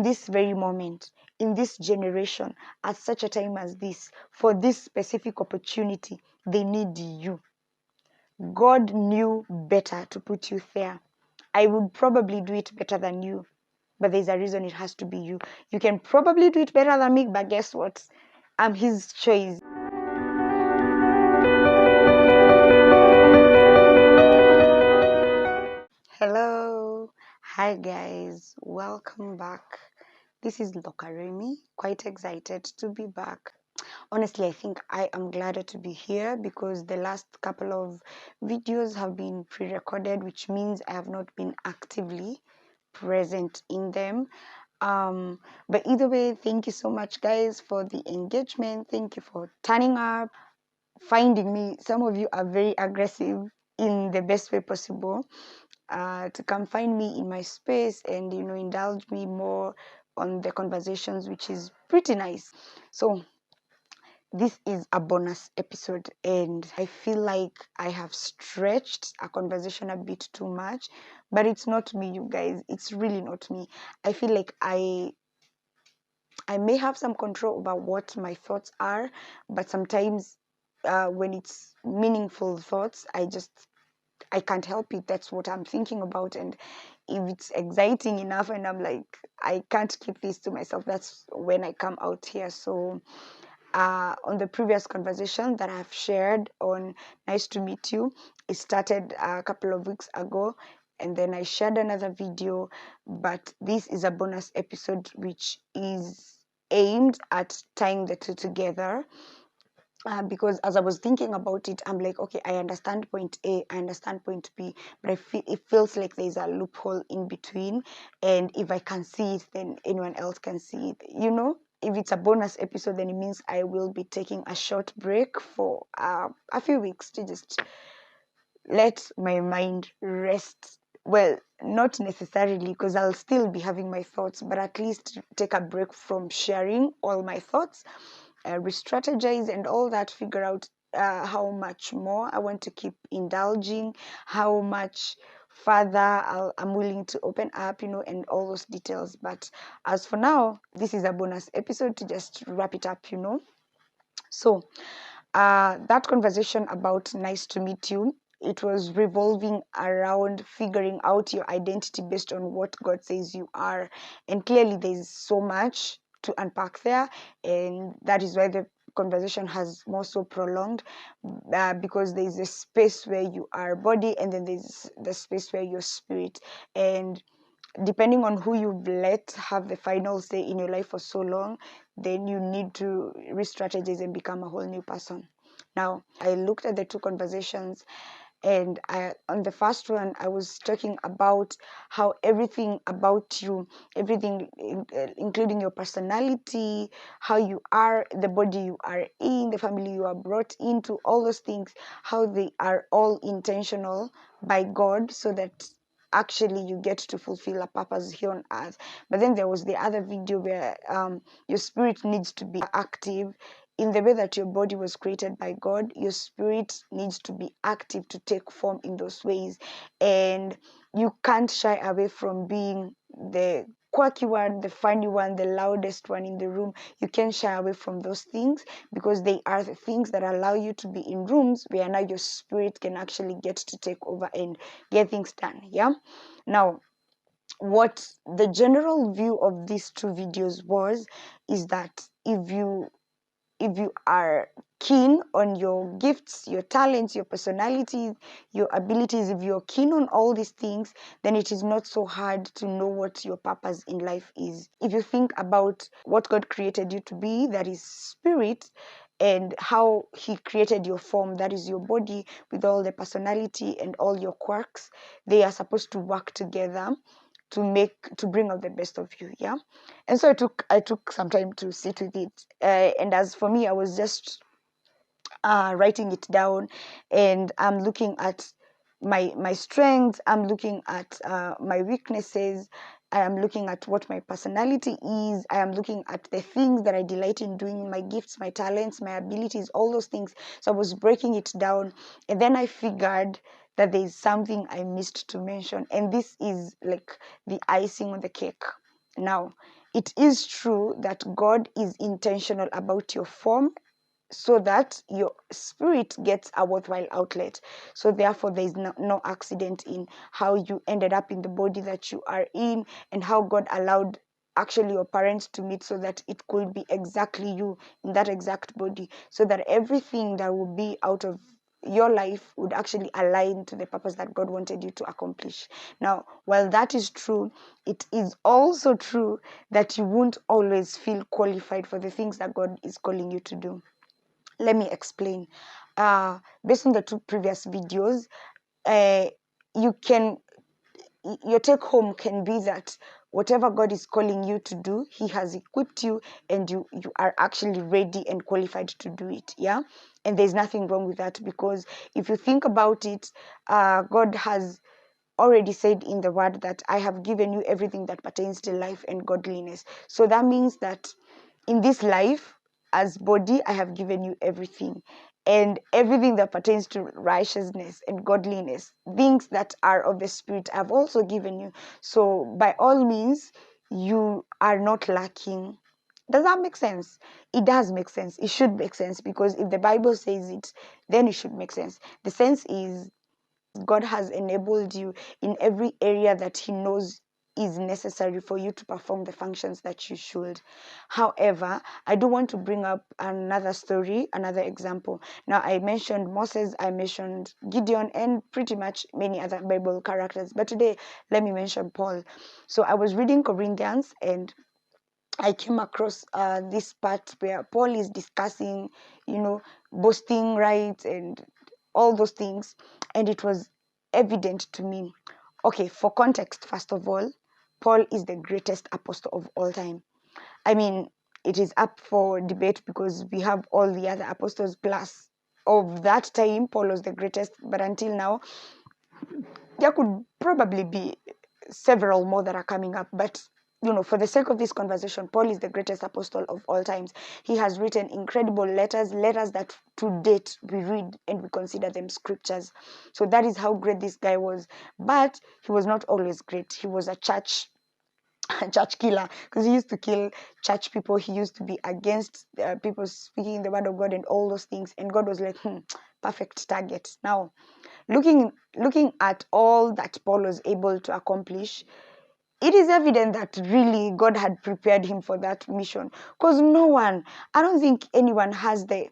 this very moment, in this generation, at such a time as this, for this specific opportunity, they need you. God knew better to put you there. I would probably do it better than you, but there's a reason it has to be you. You can probably do it better than me, but guess what? I'm his choice. Hello. Hi guys. Welcome back. This is Lokaremi. Quite excited to be back. Honestly, I think I am glad to be here because the last couple of videos have been pre-recorded, which means I have not been actively present in them. But either way, thank you so much guys for the engagement. Thank you for turning up, finding me. Some of you are very aggressive in the best way possible to come find me in my space and indulge me more on the conversations, which is pretty nice. So this is a bonus episode, and I feel like I have stretched a conversation a bit too much, but it's not me, you guys. It's really not me. I feel like I may have some control over what my thoughts are, but sometimes when it's meaningful thoughts, I can't help it. That's what I'm thinking about, and if it's exciting enough and I'm like, I can't keep this to myself, that's when I come out here. So on the previous conversation that I've shared on Nice to Meet You, it started a couple of weeks ago, and then I shared another video, but this is a bonus episode which is aimed at tying the two together. Because as I was thinking about it, I'm like, okay, I understand point A, I understand point B, but it feels like there's a loophole in between, and if I can see it, then anyone else can see it. If it's a bonus episode, then it means I will be taking a short break for a few weeks to just let my mind rest. Well, not necessarily, because I'll still be having my thoughts, but at least take a break from sharing all my thoughts, re-strategize and all that, figure out how much more I want to keep indulging, how much further I'm willing to open up, and all those details. But as for now, this is a bonus episode to just wrap it up. So that conversation about Nice to Meet You, it was revolving around figuring out your identity based on what God says you are. And clearly there's so much to unpack there, and that is why the conversation has more so prolonged, because there's a space where you are body, and then there's the space where you're spirit. And depending on who you've let have the final say in your life for so long, then you need to re-strategize and become a whole new person. Now, I looked at the two conversations, and on the first one, I was talking about how everything about you, everything, including your personality, how you are, the body you are in, the family you are brought into, all those things, how they are all intentional by God, so that actually you get to fulfill a purpose here on earth. But then there was the other video where your spirit needs to be active in the way that your body was created by God. Your spirit needs to be active to take form in those ways, and you can't shy away from being the quirky one, the funny one, the loudest one in the room. You can't shy away from those things, because they are the things that allow you to be in rooms where now your spirit can actually get to take over and get things done. Yeah. Now, what the general view of these two videos was, is that if you are keen on your gifts, your talents, your personalities, your abilities, if you're keen on all these things, then it is not so hard to know what your purpose in life is. If you think about what God created you to be, that is spirit, and how he created your form, that is your body, with all the personality and all your quirks, they are supposed to work together to bring out the best of you. Yeah. And so I took some time to sit with it, and as for me, I was just writing it down, and I'm looking at my strengths, I'm looking at my weaknesses, I am looking at what my personality is, I am looking at the things that I delight in doing, my gifts, my talents, my abilities, all those things. So I was breaking it down, and then I figured that there is something I missed to mention, and this is like the icing on the cake. Now, it is true that God is intentional about your form so that your spirit gets a worthwhile outlet. So therefore, there is no accident in how you ended up in the body that you are in, and how God allowed actually your parents to meet so that it could be exactly you in that exact body, so that everything that will be out of your life would actually align to the purpose that God wanted you to accomplish. Now, while that is true, it is also true that you won't always feel qualified for the things that God is calling you to do. Let me explain. Based on the two previous videos, you can your take home can be that whatever God is calling you to do, He has equipped you, and you are actually ready and qualified to do it. Yeah, and there's nothing wrong with that, because if you think about it, God has already said in the word that I have given you everything that pertains to life and godliness. So that means that in this life, as body, I have given you everything, and everything that pertains to righteousness and godliness, things that are of the spirit, I've also given you. So by all means, you are not lacking. Does that make sense? It does make sense. It should make sense, because if the Bible says it, then it should make sense. The sense is, God has enabled you in every area that He knows is necessary for you to perform the functions that you should. However, I do want to bring up another story, another example. Now, I mentioned Moses, I mentioned Gideon, and pretty much many other Bible characters. But today, let me mention Paul. So I was reading Corinthians, and I came across this part where Paul is discussing, boasting rights and all those things, and it was evident to me. Okay, for context, first of all, Paul is the greatest apostle of all time. I mean, it is up for debate because we have all the other apostles, plus of that time, Paul was the greatest, but until now, there could probably be several more that are coming up, but for the sake of this conversation, Paul is the greatest apostle of all times. He has written incredible letters that to date we read and we consider them scriptures. So that is how great this guy was. But he was not always great. He was a church killer, because he used to kill church people. He used to be against people speaking the word of God and all those things. And God was like, perfect target. Now, looking at all that Paul was able to accomplish, it is evident that really God had prepared him for that mission, because I don't think anyone has the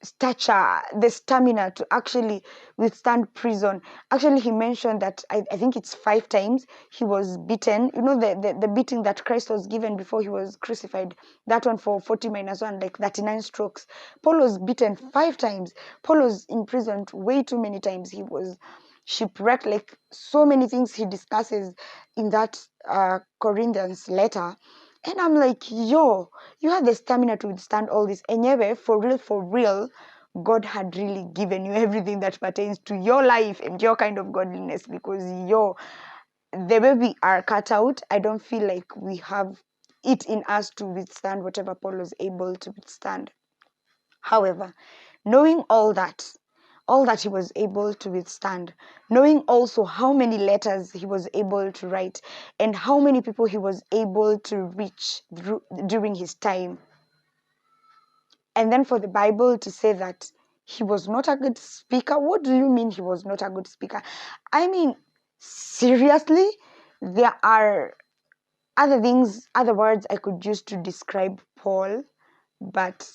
stature, the stamina to actually withstand prison. Actually, he mentioned that I think it's 5 times he was beaten. The beating that Christ was given before he was crucified, that one for 40 minus 1, like 39 strokes. Paul was beaten 5 times. Paul was imprisoned way too many times. He was shipwrecked, like so many things he discusses in that Corinthians letter. And I'm like, yo, you have the stamina to withstand all this. And yeah, for real, God had really given you everything that pertains to your life and your kind of godliness, because the way we are cut out, I don't feel like we have it in us to withstand whatever Paul was able to withstand. However, knowing all that he was able to withstand, knowing also how many letters he was able to write and how many people he was able to reach during his time, and then for the Bible to say that he was not a good speaker. What do you mean he was not a good speaker? I mean, seriously, there are other words I could use to describe Paul, but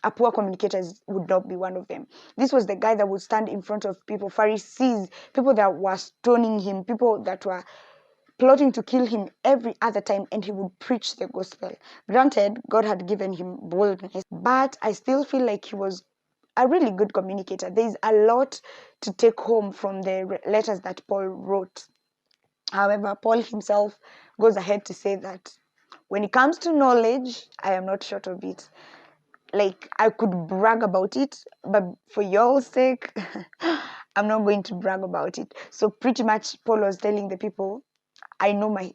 a poor communicator would not be one of them. This was the guy that would stand in front of people, Pharisees, people that were stoning him, people that were plotting to kill him every other time, and he would preach the gospel. Granted, God had given him boldness, but I still feel like he was a really good communicator. There's a lot to take home from the letters that Paul wrote. However, Paul himself goes ahead to say that when it comes to knowledge, I am not short of it. Like, I could brag about it, but for your sake, I'm not going to brag about it. So pretty much Paul was telling the people, I know my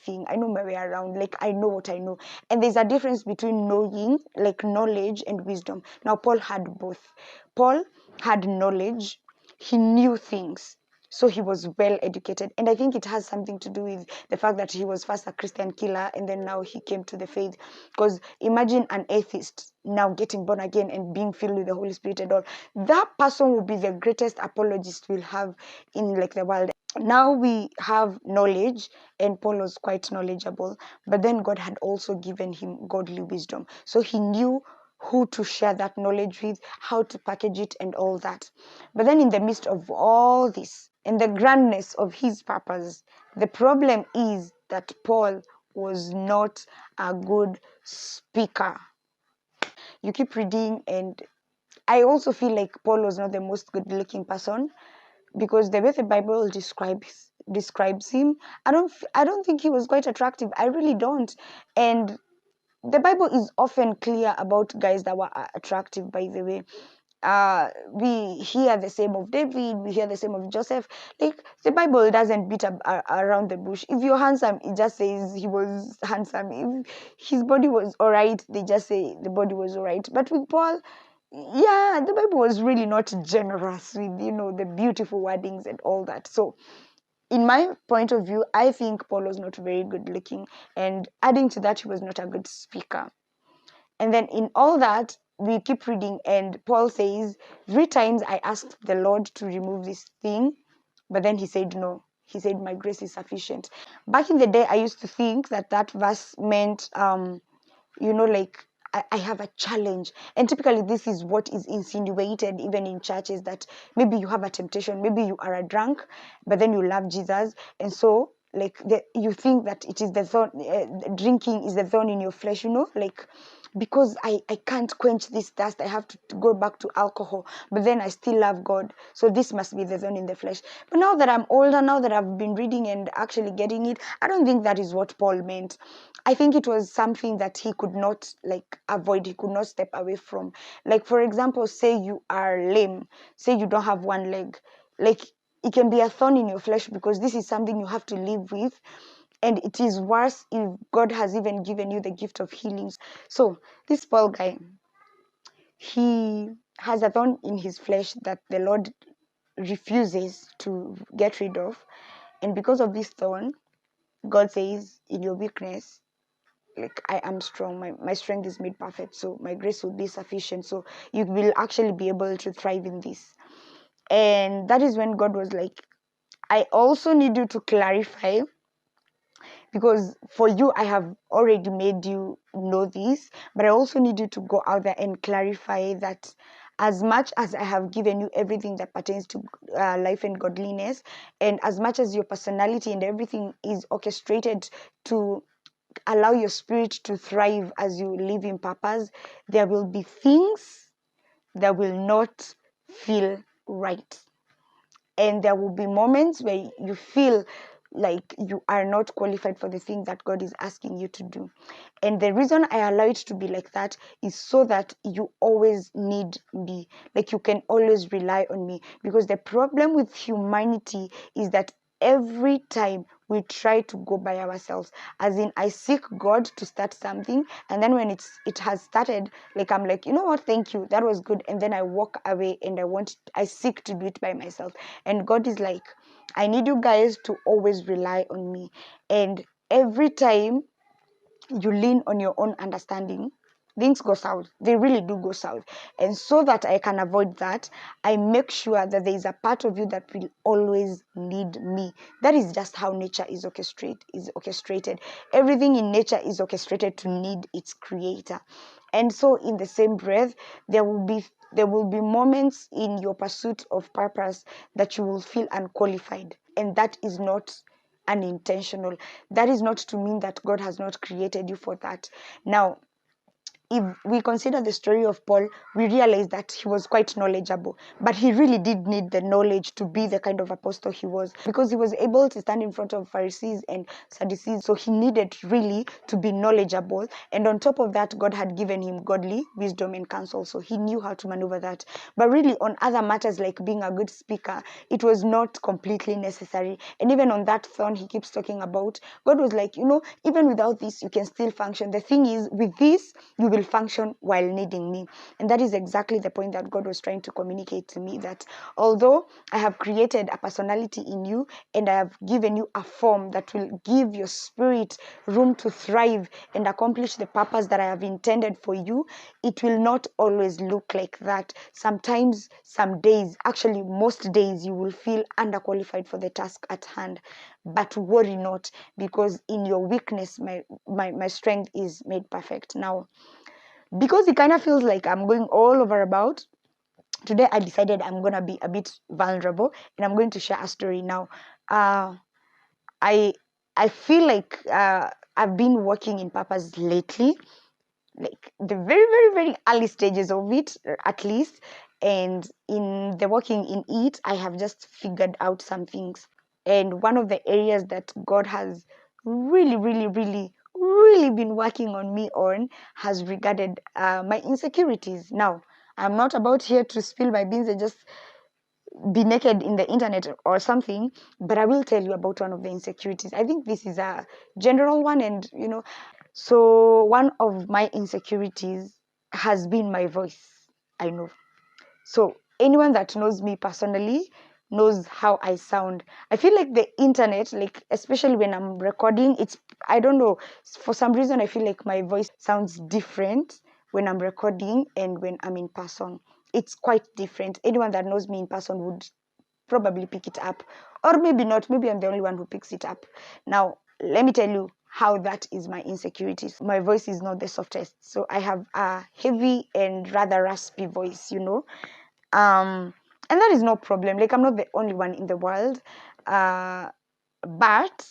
thing. I know my way around. Like, I know what I know. And there's a difference between knowing, like knowledge, and wisdom. Now, Paul had both. Paul had knowledge. He knew things. so he was well educated. And I think it has something to do with the fact that he was first a Christian killer and then now he came to the faith. Because imagine an atheist now getting born again and being filled with the Holy Spirit and all. That person will be the greatest apologist we'll have in like the world. Now we have knowledge, and Paul was quite knowledgeable, but then God had also given him godly wisdom. So he knew who to share that knowledge with, how to package it, and all that. But then, in the midst of all this, in the grandness of his purpose, the problem is that Paul was not a good speaker. You keep reading, and I also feel like Paul was not the most good looking person, because the way the Bible describes him, I don't think he was quite attractive. I really don't. And the Bible is often clear about guys that were attractive, by the way. We hear the same of David, we hear the same of Joseph. Like, the Bible doesn't beat around the bush. If you're handsome, it just says he was handsome. If his body was all right, they just say the body was all right. But with Paul, yeah, the Bible was really not generous with, the beautiful wordings and all that. So in my point of view, I think Paul was not very good looking, and adding to that, he was not a good speaker. And then in all that, we keep reading, and Paul says, 3 times I asked the Lord to remove this thing, but then he said no. He said, my grace is sufficient. Back in the day, I used to think that verse meant, like, I have a challenge. And typically this is what is insinuated even in churches, that maybe you have a temptation, maybe you are a drunk, but then you love Jesus. And so, like, you think that it is the thorn, drinking is the thorn in your flesh, like, because I can't quench this thirst, I have to go back to alcohol, but then I still love God, so this must be the thorn in the flesh. But now that I'm older, now that I've been reading and actually getting it, I don't think that is what Paul meant. I think it was something that he could not, like, avoid, he could not step away from. Like, for example, say you are lame, say you don't have one leg, like, it can be a thorn in your flesh because this is something you have to live with. And it is worse if God has even given you the gift of healing. So this Paul guy, he has a thorn in his flesh that the Lord refuses to get rid of. And because of this thorn, God says, in your weakness, like, I am strong, my strength is made perfect, so my grace will be sufficient, so you will actually be able to thrive in this. And that is when God was like, I also need you to clarify, because for you I have already made you know this, but I also need you to go out there and clarify that as much as I have given you everything that pertains to life and godliness, and as much as your personality and everything is orchestrated to allow your spirit to thrive as you live in purpose, there will be things that will not feel right. And there will be moments where you feel like you are not qualified for the thing that God is asking you to do. And the reason I allow it to be like that is so that you always need me. Like, you can always rely on me. Because the problem with humanity is that every time we try to go by ourselves, as in, I seek God to start something, and then when it has started, like, I'm like, you know what, thank you, that was good, and then I walk away and I seek to do it by myself. And God is like, I need you guys to always rely on me. And every time you lean on your own understanding, things go south. They really do go south. And so that I can avoid that, I make sure that there is a part of you that will always need me. That is just how nature is orchestrated. Everything in nature is orchestrated to need its creator. And so, in the same breath, there will be moments in your pursuit of purpose that you will feel unqualified, and that is not unintentional. That is not to mean that God has not created you for that. Now, if we consider the story of Paul, we realize that he was quite knowledgeable, but he really did need the knowledge to be the kind of apostle he was, because he was able to stand in front of Pharisees and Sadducees. So he needed really to be knowledgeable, and on top of that, God had given him godly wisdom and counsel, so he knew how to maneuver that. But really, on other matters like being a good speaker, it was not completely necessary. And even on that thorn he keeps talking about, God was like, even without this, you can still function. The thing is, with this, you will malfunction while needing me. And that is exactly the point that God was trying to communicate to me, that although I have created a personality in you and I have given you a form that will give your spirit room to thrive and accomplish the purpose that I have intended for you, it will not always look like that. Sometimes, some days, actually most days, you will feel underqualified for the task at hand. But worry not, because in your weakness, my strength is made perfect. Now, because it kind of feels like I'm going all over about, today I decided I'm going to be a bit vulnerable and I'm going to share a story now. Uh, I I feel like I've been working in purpose lately, like the very, very, very early stages of it, at least. And in the working in it, I have just figured out some things. And one of the areas that God has really, really, really, really been working on me on has regarded my insecurities. Now, I'm not about here to spill my beans and just be naked in the internet or something, but I will tell you about one of the insecurities. I think this is a general one, and so one of my insecurities has been my voice. I know. So anyone that knows me personally knows how I sound. I feel like the internet, like especially when I'm recording, I don't know, for some reason I feel like my voice sounds different when I'm recording and when I'm in person. It's quite different. Anyone that knows me in person would probably pick it up, or maybe not. Maybe I'm the only one who picks it up. Now, let me tell you how that is my insecurities. My voice is not the softest, so I have a heavy and rather raspy voice, and that is no problem. Like, I'm not the only one in the world, uh, but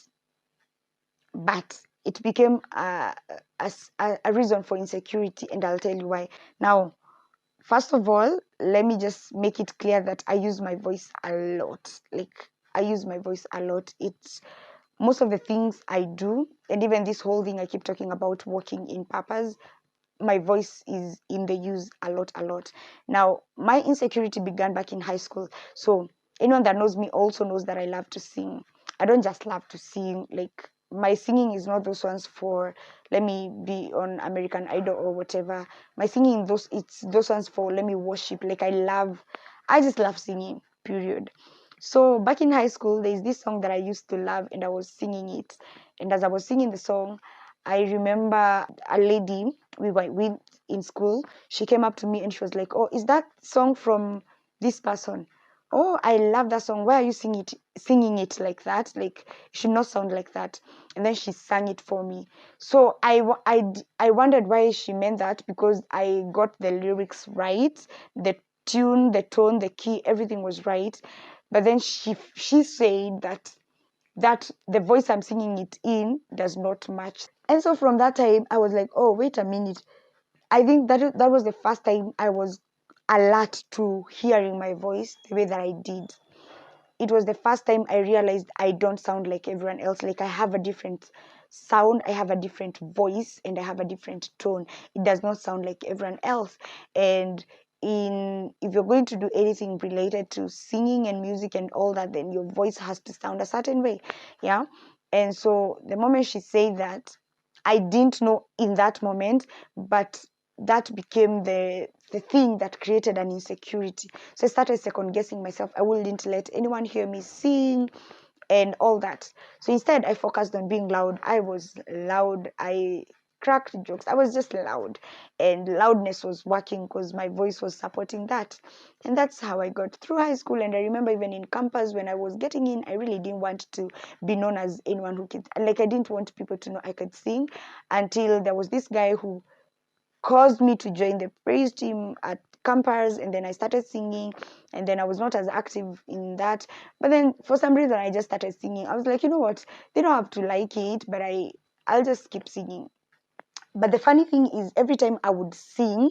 it became a reason for insecurity, and I'll tell you why. Now, first of all, let me just make it clear that I use my voice a lot. Like, I use my voice a lot. It's most of the things I do, and even this whole thing I keep talking about working in purpose, my voice is in the use a lot, a lot. Now, my insecurity began back in high school. So anyone that knows me also knows that I love to sing. I don't just love to sing. Like, my singing is not those ones for, let me be on American Idol or whatever. My singing, it's those ones for, let me worship. Like, I just love singing, period. So back in high school, there's this song that I used to love, and I was singing it. And as I was singing the song, I remember a lady we were with in school. She came up to me and she was like, "Oh, is that song from this person? Oh, I love that song. Why are you singing it like that? Like, it should not sound like that." And then she sang it for me. So I wondered why she meant that, because I got the lyrics right, the tune, the tone, the key, everything was right. But then she said that the voice I'm singing it in does not match. And so from that time, I was like, oh, wait a minute. I think that was the first time I was alert to hearing my voice the way that I did. It was the first time I realized I don't sound like everyone else. Like, I have a different sound, I have a different voice, and I have a different tone. It does not sound like everyone else. And if you're going to do anything related to singing and music and all that, then your voice has to sound a certain way. Yeah. And so the moment she said that, I didn't know in that moment, but that became the thing that created an insecurity. So I started second guessing myself. I wouldn't let anyone hear me sing and all that. So instead, I focused on being loud. I was loud. I cracked jokes. I was just loud. And loudness was working because my voice was supporting that. And that's how I got through high school. And I remember even in campus when I was getting in, I really didn't want to be known as anyone who could, like, I didn't want people to know I could sing, until there was this guy who caused me to join the praise team at campus, and then I started singing, and then I was not as active in that, but then for some reason I just started singing. I was like, you know what, they don't have to like it, but I'll just keep singing. But the funny thing is, every time I would sing,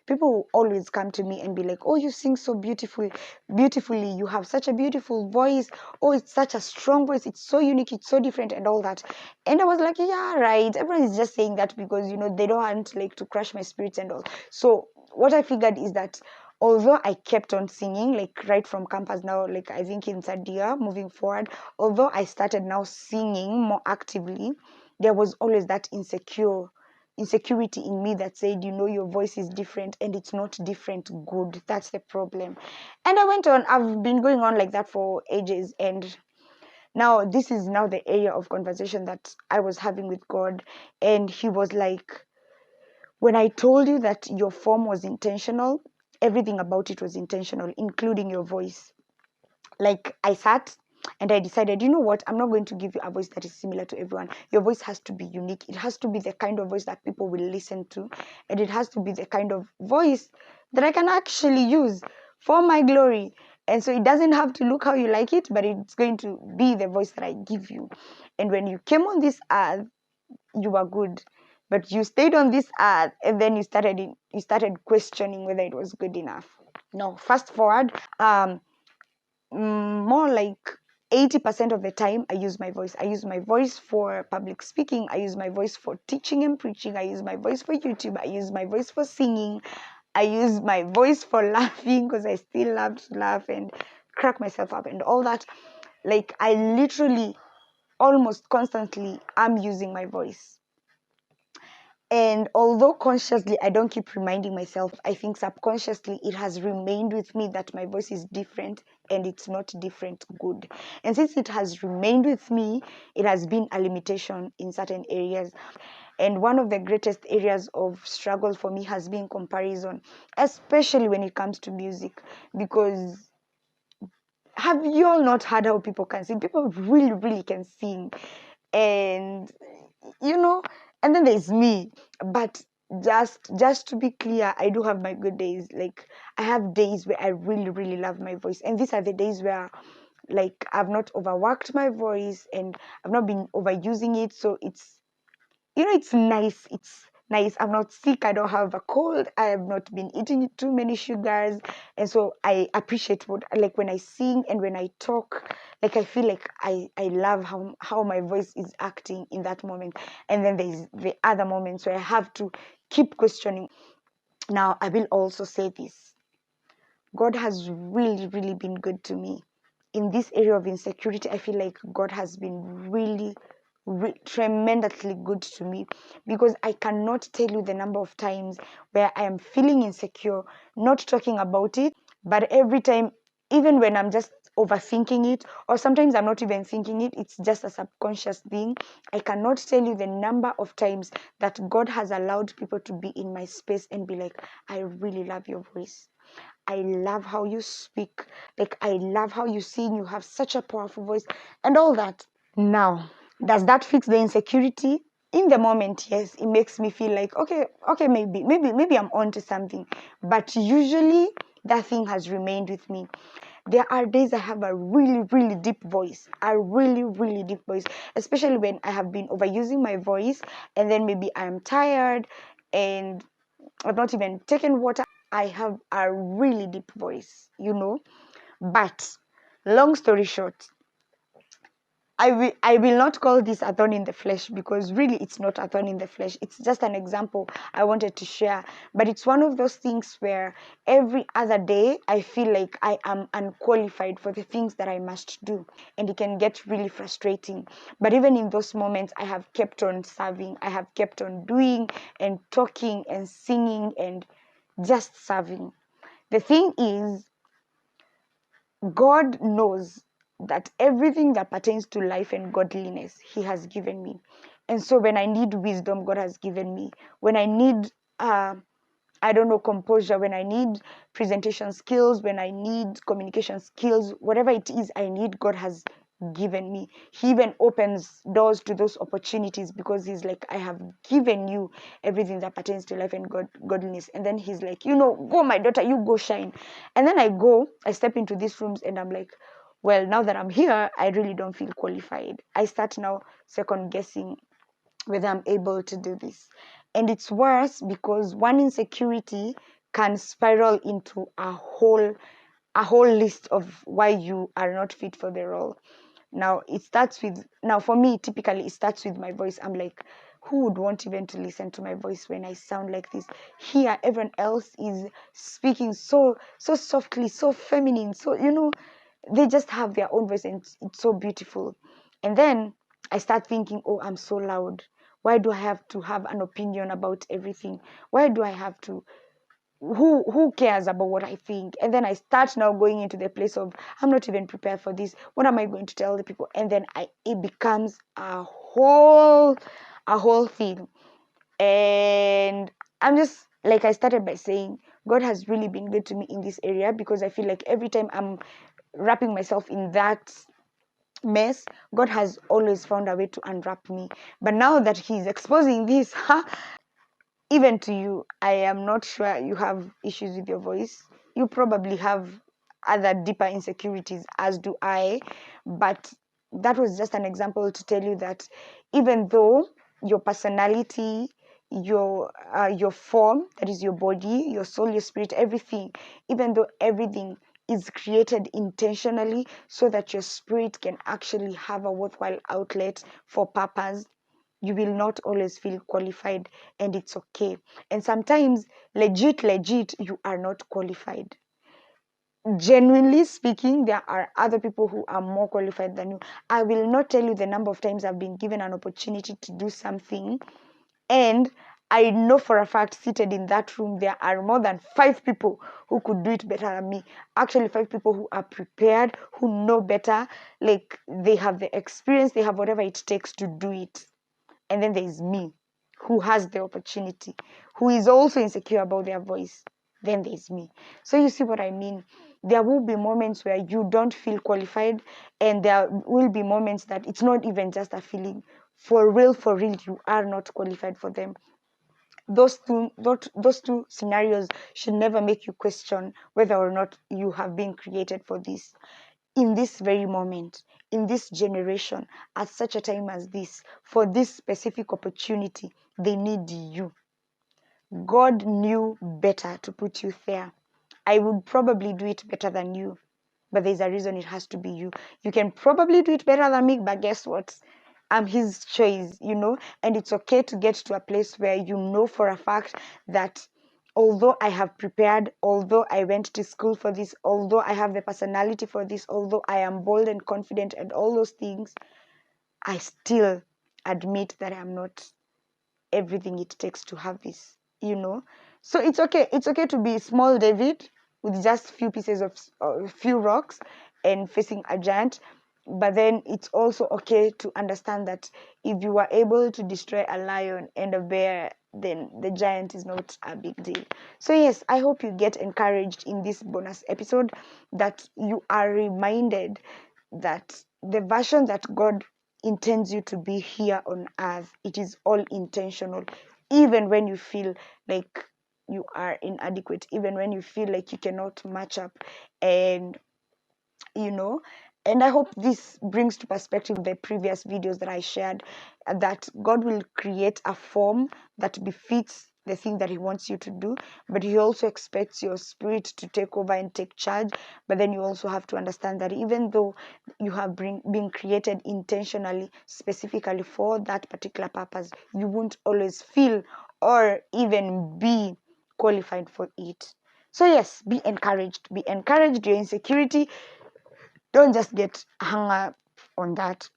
people will always come to me and be like, oh, you sing so beautifully, you have such a beautiful voice, oh, it's such a strong voice, it's so unique, it's so different, and all that. And I was like, yeah, right, everyone is just saying that because they don't want, like, to crush my spirits and all. So what I figured is that although I kept on singing, like, right from campus, now, like, I think in third year moving forward, although I started now singing more actively, there was always that insecurity in me that said, your voice is different and it's not different good. That's the problem. And I went on. I've been going on like that for ages. And now this is now the area of conversation that I was having with God. And he was like, when I told you that your form was intentional, everything about it was intentional, including your voice. Like, I sat and I decided, you know what, I'm not going to give you a voice that is similar to everyone. Your voice has to be unique. It has to be the kind of voice that people will listen to, and it has to be the kind of voice that I can actually use for my glory. And so it doesn't have to look how you like it, but it's going to be the voice that I give you. And when you came on this earth, you were good, but you stayed on this earth, and then you started questioning whether it was good enough. No, fast forward, more like 80% of the time I use my voice. I use my voice for public speaking. I use my voice for teaching and preaching. I use my voice for YouTube. I use my voice for singing. I use my voice for laughing, because I still love to laugh and crack myself up and all that. Like, I literally almost constantly am using my voice. And although consciously I don't keep reminding myself, I think subconsciously it has remained with me that my voice is different, and it's not different good. And since it has remained with me, it has been a limitation in certain areas. And one of the greatest areas of struggle for me has been comparison, especially when it comes to music. Because have you all not heard how people can sing? People really, really can sing. And you know and then there's me. But just to be clear, I do have my good days. Like, I have days where I really, really love my voice, and these are the days where, like, I've not overworked my voice and I've not been overusing it. So it's nice. It's nice. I'm not sick. I don't have a cold. I have not been eating too many sugars. And so I appreciate like, when I sing and when I talk, like, I feel like I love how my voice is acting in that moment. And then there's the other moments where I have to keep questioning. Now, I will also say this. God has really, really been good to me. In this area of insecurity, I feel like God has been really, tremendously good to me, because I cannot tell you the number of times where I am feeling insecure, not talking about it, but every time, even when I'm just overthinking it, or sometimes I'm not even thinking it, it's just a subconscious thing. I cannot tell you the number of times that God has allowed people to be in my space and be like, I really love your voice. I love how you speak. Like, I love how you sing. You have such a powerful voice and all that. Now, does that fix the insecurity? In the moment, yes, it makes me feel like, okay, maybe I'm onto something. But usually that thing has remained with me. There are days I have a really, really deep voice, a really, really deep voice, especially when I have been overusing my voice, and then maybe I'm tired and I've not even taken water. I have a really deep voice. But long story short, I will not call this a thorn in the flesh, because really it's not a thorn in the flesh. It's just an example I wanted to share. But it's one of those things where every other day I feel like I am unqualified for the things that I must do. And it can get really frustrating. But even in those moments, I have kept on serving. I have kept on doing and talking and singing and just serving. The thing is, God knows that everything that pertains to life and godliness, He has given me. And so when I need wisdom, God has given me. When I need, composure, when I need presentation skills, when I need communication skills, whatever it is I need, God has given me. He even opens doors to those opportunities, because He's like, I have given you everything that pertains to life and godliness. And then He's like, go, my daughter, you go shine. And then I step into these rooms and I'm like, well, now that I'm here, I really don't feel qualified. I start now second guessing whether I'm able to do this. And it's worse, because one insecurity can spiral into a whole list of why you are not fit for the role. Now for me, typically it starts with my voice. I'm like, who would want even to listen to my voice when I sound like this? Here, everyone else is speaking so softly, so feminine, so they just have their own voice, and it's so beautiful. And then I start thinking, oh, I'm so loud. Why do I have to have an opinion about everything? Why do I have to? Who cares about what I think? And then I start now going into the place of, I'm not even prepared for this. What am I going to tell the people? And then it becomes a whole thing. And I'm just, like I started by saying, God has really been good to me in this area, because I feel like every time I'm wrapping myself in that mess, God has always found a way to unwrap me. But now that He's exposing this, even to you, I am not sure you have issues with your voice. You probably have other deeper insecurities, as do I. But that was just an example to tell you that even though your personality, your form, that is your body, your soul, your spirit, everything, even though everything is created intentionally so that your spirit can actually have a worthwhile outlet for purpose, you will not always feel qualified, and it's okay. And sometimes, legit, you are not qualified. Genuinely speaking, there are other people who are more qualified than you. I will not tell you the number of times I've been given an opportunity to do something, and I know for a fact, seated in that room, there are more than 5 people who could do it better than me. Actually, 5 people who are prepared, who know better, like they have the experience, they have whatever it takes to do it. And then there is me, who has the opportunity, who is also insecure about their voice. Then there is me. So you see what I mean? There will be moments where you don't feel qualified, and there will be moments that it's not even just a feeling. For real, you are not qualified for them. Those two scenarios should never make you question whether or not you have been created for this. In this very moment, in this generation, at such a time as this, for this specific opportunity, they need you. God knew better to put you there. I would probably do it better than you, but there's a reason it has to be you. You can probably do it better than me, but guess what? I'm His choice. And it's okay to get to a place where you know for a fact that although I have prepared, although I went to school for this, although I have the personality for this, although I am bold and confident and all those things, I still admit that I'm not everything it takes to have this. So it's okay to be small David with just few pieces of few rocks and facing a giant. But then it's also okay to understand that if you are able to destroy a lion and a bear, then the giant is not a big deal. So yes, I hope you get encouraged in this bonus episode, that you are reminded that the version that God intends you to be here on earth, it is all intentional. Even when you feel like you are inadequate, even when you feel like you cannot match up, and you know and I hope this brings to perspective the previous videos that I shared, that God will create a form that befits the thing that He wants you to do, but He also expects your spirit to take over and take charge. But then you also have to understand that even though you have been created intentionally, specifically for that particular purpose, you won't always feel or even be qualified for it. So yes, be encouraged. Be encouraged. Your insecurity, don't just get hung up on that.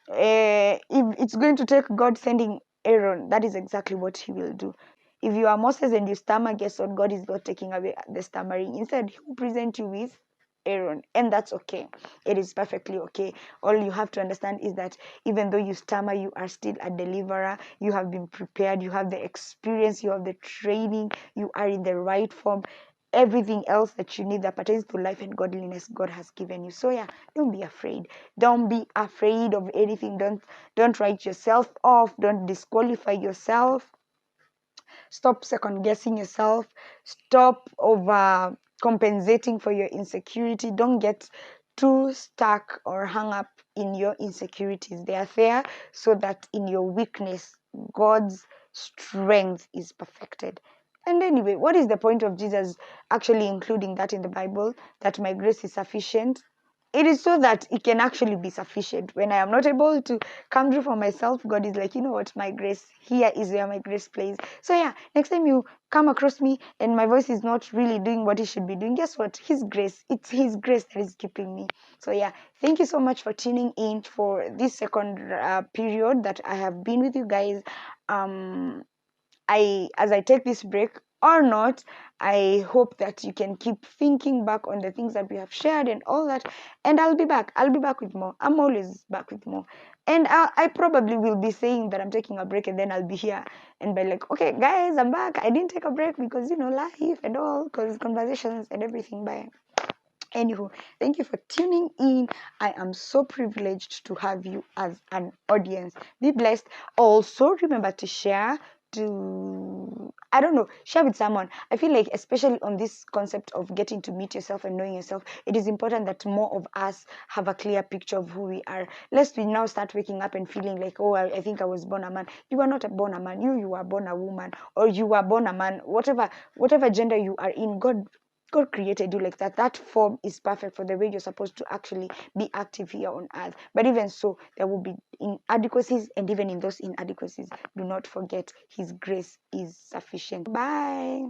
If it's going to take God sending Aaron, that is exactly what He will do. If you are Moses and you stammer, guess what? God is not taking away the stammering. Instead, He will present you with Aaron, and that's okay. It is perfectly okay. All you have to understand is that even though you stammer, you are still a deliverer. You have been prepared, you have the experience, you have the training, you are in the right form. Everything else that you need that pertains to life and godliness, God has given you. So yeah, don't be afraid. Don't be afraid of anything. Don't write yourself off. Don't disqualify yourself. Stop second guessing yourself. Stop over compensating for your insecurity. Don't get too stuck or hung up in your insecurities. They are there so that in your weakness, God's strength is perfected. And anyway, what is the point of Jesus actually including that in the Bible? That my grace is sufficient. it is so that it can actually be sufficient. When I am not able to come through for myself, God is like, you know what, my grace, here is where my grace plays. So yeah, next time you come across me and my voice is not really doing what it should be doing, guess what? His grace, it's His grace that is keeping me. So yeah, thank you so much for tuning in for this second period that I have been with you guys. As I take this break or not, I hope that you can keep thinking back on the things that we have shared and all that. And I'll be back. I'll be back with more. I'm always back with more. And I probably will be saying that I'm taking a break, and then I'll be here and be like, okay, guys, I'm back. I didn't take a break because, life and all, because conversations and everything. Bye. Anywho, thank you for tuning in. I am so privileged to have you as an audience. Be blessed. Also, remember to share, to, I don't know, share with someone. I feel like, especially on this concept of getting to meet yourself and knowing yourself, it is important that more of us have a clear picture of who we are. Lest we now start waking up and feeling like, oh, I think I was born a man. You are not born a man. You were born a woman, or you were born a man. Whatever gender you are in, God created you like that. That form is perfect for the way you're supposed to actually be active here on earth. But even so, there will be inadequacies, and even in those inadequacies, do not forget His grace is sufficient. Bye.